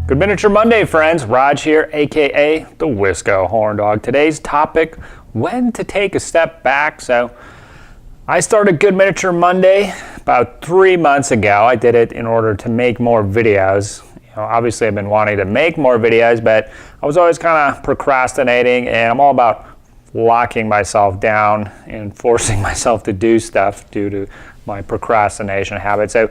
Good Miniature Monday, friends. Rodge here, aka the Wisco Horn Dog. Today's topic, when to take a step back. So I started Good Miniature Monday about 3 months ago. I did it in order to make more videos. Obviously I've been wanting to make more videos, but I was always kind of procrastinating, and I'm all about locking myself down and forcing myself to do stuff due to my procrastination habit. So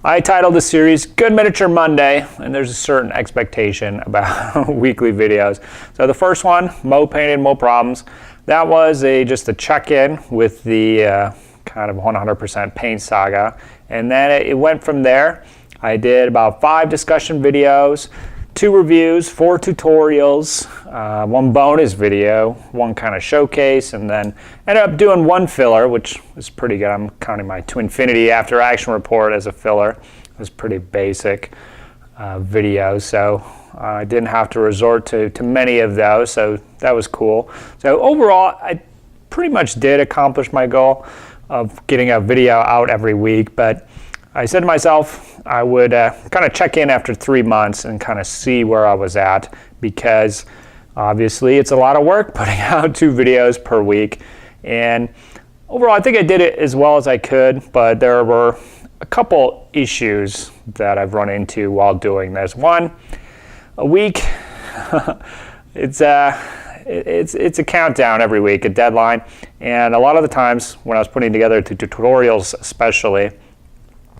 I titled the series Good Miniature Monday, and there's a certain expectation about weekly videos. So the first one, Mo Painted, Mo Problems. That was just a check-in with the kind of 100% paint saga. And then it went from there. I did about 5 discussion videos, 2 reviews, 4 tutorials, 1 bonus video, 1 kind of showcase, and then ended up doing 1 filler, which is pretty good. I'm counting my To Infinity After Action report as a filler. It was pretty basic video, so I didn't have to resort to many of those, so that was cool. So overall, I pretty much did accomplish my goal of getting a video out every week, but I said to myself I would kind of check in after 3 months and kind of see where I was at, because obviously it's a lot of work putting out 2 videos per week. And overall I think I did it as well as I could, but there were a couple issues that I've run into while doing this. One, a week, it's a countdown every week, a deadline, and a lot of the times when I was putting together the tutorials especially,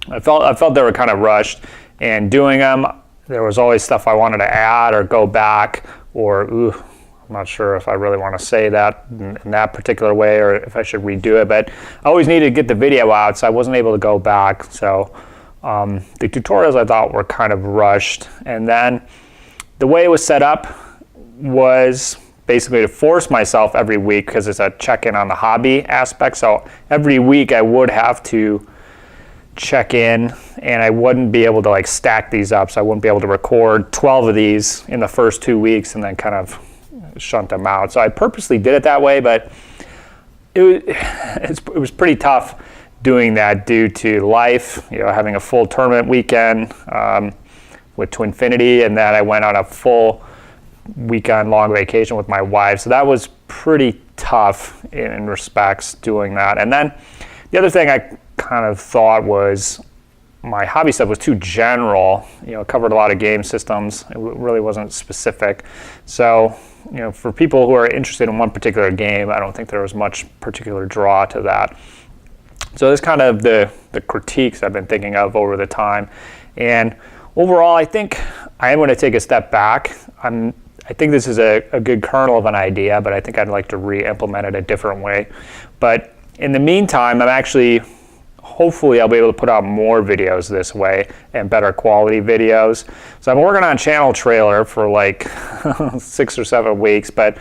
I felt they were kind of rushed, and doing them, there was always stuff I wanted to add or go back, or I'm not sure if I really want to say that in that particular way or if I should redo it, but I always needed to get the video out, so I wasn't able to go back. So the tutorials I thought were kind of rushed, and then the way it was set up was basically to force myself every week, because it's a check-in on the hobby aspect. So every week I would have to check in, and I wouldn't be able to like stack these up, so I wouldn't be able to record 12 of these in the first 2 weeks and then kind of shunt them out. So I purposely did it that way, but it was pretty tough doing that due to life, having a full tournament weekend with To Infinity, and then I went on a full weekend long vacation with my wife, so that was pretty tough in respects doing that. And then the other thing I kind of thought was my hobby stuff was too general. It covered a lot of game systems. It really wasn't specific. So, for people who are interested in one particular game, I don't think there was much particular draw to that. So that's kind of the critiques I've been thinking of over the time. And overall, I think I am going to take a step back. I think this is a good kernel of an idea, but I think I'd like to re-implement it a different way. But in the meantime, hopefully I'll be able to put out more videos this way, and better quality videos. So I'm working on channel trailer for like 6 or 7 weeks, but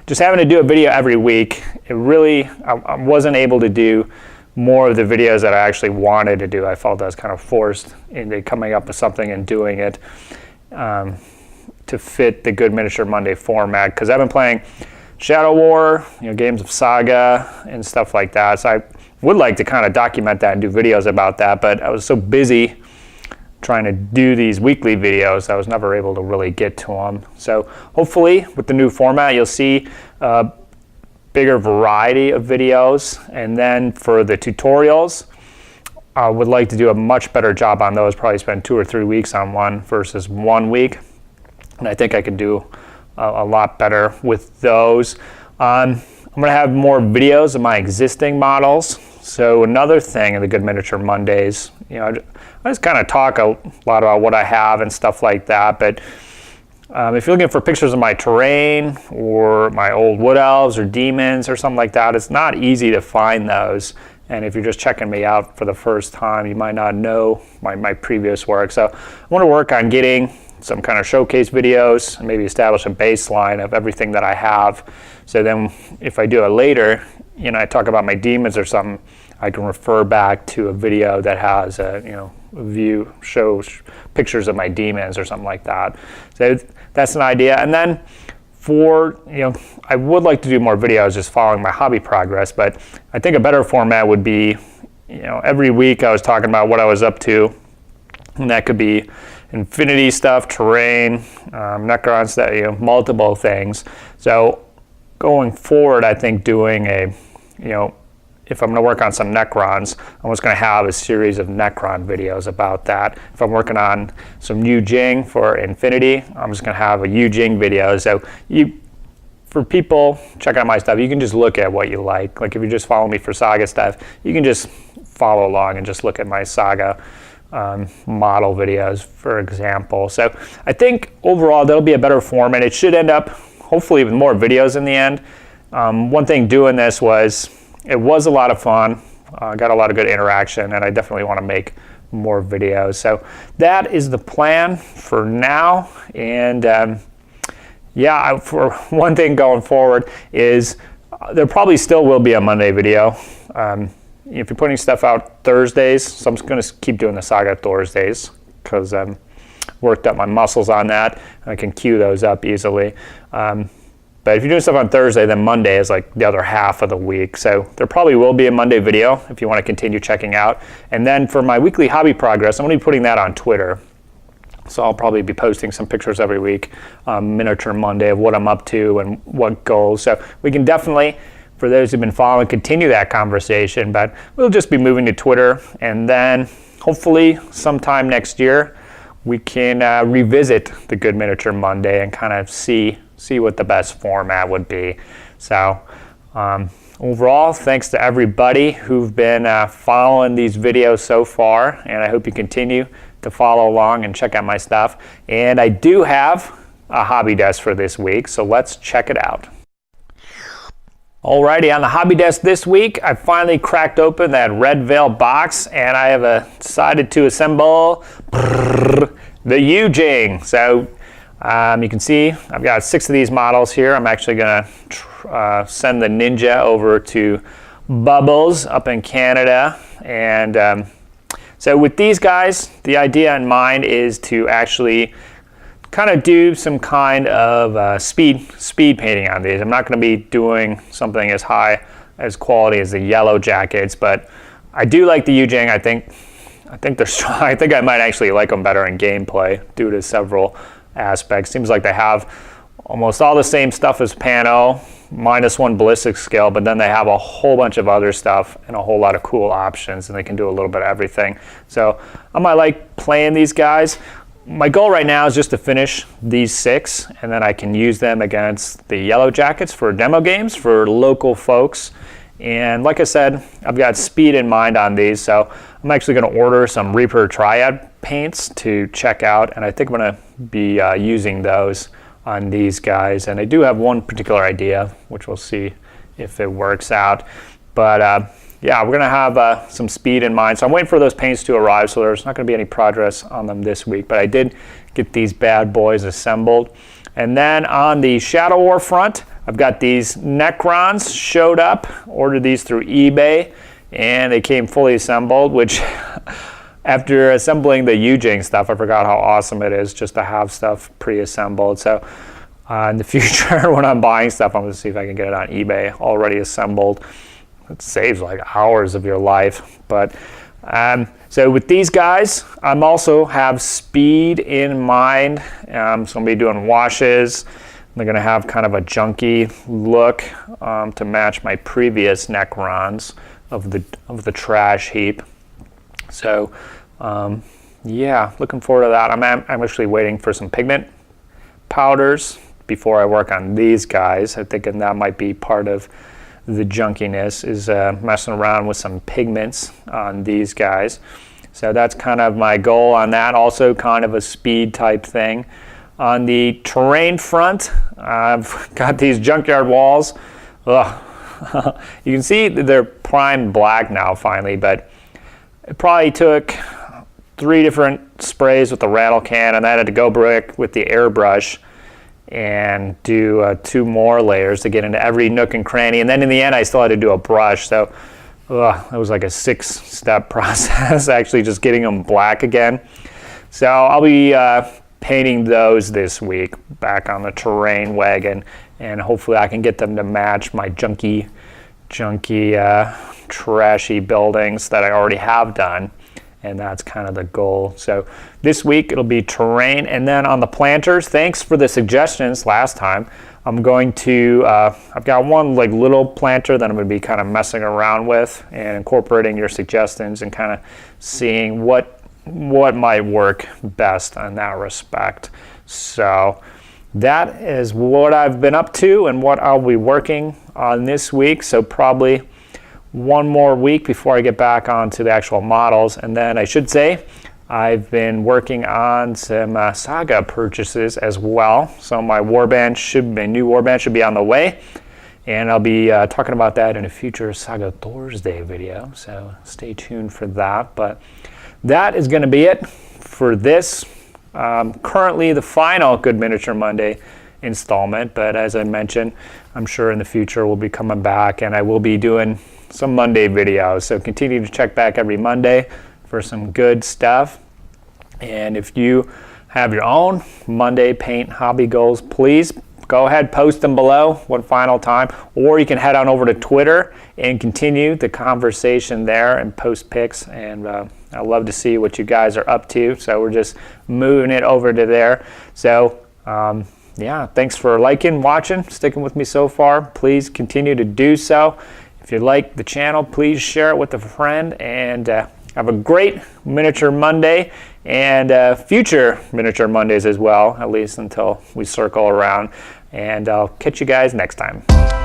just having to do a video every week, I wasn't able to do more of the videos that I actually wanted to do. I felt I was kind of forced into coming up with something and doing it to fit the Good Miniature Monday format, because I've been playing Shadow War, games of Saga and stuff like that. So I would like to kind of document that and do videos about that, but I was so busy trying to do these weekly videos, I was never able to really get to them. So hopefully with the new format, you'll see a bigger variety of videos. And then for the tutorials, I would like to do a much better job on those, probably spend 2 or 3 weeks on one versus 1 week. And I think I could do a lot better with those. I'm going to have more videos of my existing models. So another thing in the Good Miniature Mondays, I just kind of talk a lot about what I have and stuff like that. But if you're looking for pictures of my terrain or my old wood elves or demons or something like that, it's not easy to find those. And if you're just checking me out for the first time, you might not know my previous work. So I want to work on getting some kind of showcase videos and maybe establish a baseline of everything that I have. So then if I do it later, I talk about my demons or something, I can refer back to a video that has a view, shows pictures of my demons or something like that. So that's an idea. And then I would like to do more videos just following my hobby progress, but I think a better format would be, every week I was talking about what I was up to, And that could be Infinity stuff, terrain, necrons, that, multiple things. So going forward, I think doing a, if I'm going to work on some necrons, I'm just going to have a series of necron videos about that. If I'm working on some Yu Jing for Infinity, I'm just going to have a Yu Jing video. So for people checking out my stuff, you can just look at what you like. Like if you just follow me for Saga stuff, you can just follow along and just look at my Saga model videos, for example. So I think overall that'll be a better format. It should end up hopefully with more videos in the end. One thing doing this was, it was a lot of fun. Got a lot of good interaction, and I definitely want to make more videos. So that is the plan for now. And for one thing going forward is there probably still will be a Monday video. If you're putting stuff out Thursdays, so I'm just going to keep doing the Saga Thursdays because I've worked up my muscles on that. I can queue those up easily. But if you're doing stuff on Thursday, then Monday is like the other half of the week. So there probably will be a Monday video if you want to continue checking out. And then for my weekly hobby progress, I'm going to be putting that on Twitter. So I'll probably be posting some pictures every week, Miniature Monday, of what I'm up to and what goals. So we can definitely, for those who've been following, continue that conversation. But we'll just be moving to Twitter. And then hopefully sometime next year, we can revisit the Good Miniature Monday and kind of see what the best format would be. So overall, thanks to everybody who've been following these videos so far, and I hope you continue to follow along and check out my stuff. And I do have a hobby desk for this week, so let's check it out. Alrighty, on the hobby desk this week, I finally cracked open that Red Veil box, and I have decided to assemble the Yu Jing. So you can see I've got 6 of these models here. I'm actually going to send the Ninja over to Bubbles up in Canada. And so with these guys, the idea in mind is to actually kind of do some kind of speed painting on these. I'm not going to be doing something as high as quality as the yellow jackets, but I do like the Yu Jing. I think they're strong. I think I might actually like them better in gameplay due to several aspects. Seems like they have almost all the same stuff as Pano, -1 ballistic skill, but then they have a whole bunch of other stuff and a whole lot of cool options, and they can do a little bit of everything. So I might like playing these guys. My goal right now is just to finish these 6, and then I can use them against the yellow jackets for demo games for local folks. And like I said, I've got speed in mind on these, so I'm actually going to order some Reaper Triad paints to check out, and I think I'm going to be using those on these guys. And I do have one particular idea, which we'll see if it works out. But yeah, we're going to have some speed in mind. So I'm waiting for those paints to arrive, so there's not going to be any progress on them this week. But I did get these bad boys assembled. And then on the Shadow War front, I've got these Necrons showed up, ordered these through eBay, and they came fully assembled, which after assembling the Yu Jing stuff, I forgot how awesome it is just to have stuff pre-assembled. So in the future, when I'm buying stuff, I'm going to see if I can get it on eBay already assembled. It saves like hours of your life. But so with these guys, I'm also have speed in mind. So I'm going to be doing washes. They're going to have kind of a junky look to match my previous Necrons of the trash heap. So yeah, looking forward to that. I'm actually waiting for some pigment powders before I work on these guys. I'm thinking that might be part of the junkiness, is messing around with some pigments on these guys. So that's kind of my goal on that. Also kind of a speed type thing. On the terrain front, I've got these junkyard walls. Ugh. You can see they're primed black now finally, but it probably took 3 different sprays with the rattle can, and then I had to go back with the airbrush and do 2 more layers to get into every nook and cranny. And then in the end, I still had to do a brush. So it was like a 6-step process, actually just getting them black again. So I'll be painting those this week back on the terrain wagon, and hopefully I can get them to match my junky, trashy buildings that I already have done. and that's kind of the goal. So this week it'll be terrain, and then on the planters, thanks for the suggestions last time. I'm going to, I've got one like little planter that I'm going to be kind of messing around with and incorporating your suggestions and kind of seeing what might work best in that respect. So that is what I've been up to and what I'll be working on this week. So probably one more week before I get back onto the actual models. And then I should say I've been working on some Saga purchases as well. So my new warband should be on the way. And I'll be talking about that in a future Saga Thursday video. So stay tuned for that. But that is going to be it for this. Currently the final Good Miniature Monday installment. But as I mentioned, I'm sure in the future we'll be coming back and I will be doing some Monday videos. So continue to check back every Monday for some good stuff. And if you have your own Monday paint hobby goals, please go ahead, post them below one final time, or you can head on over to Twitter and continue the conversation there and post pics. And I love to see what you guys are up to. So we're just moving it over to there. So yeah, thanks for liking, watching, sticking with me so far. Please continue to do so. If you like the channel, please share it with a friend, and have a great Miniature Monday and future Miniature Mondays as well, at least until we circle around. And I'll catch you guys next time.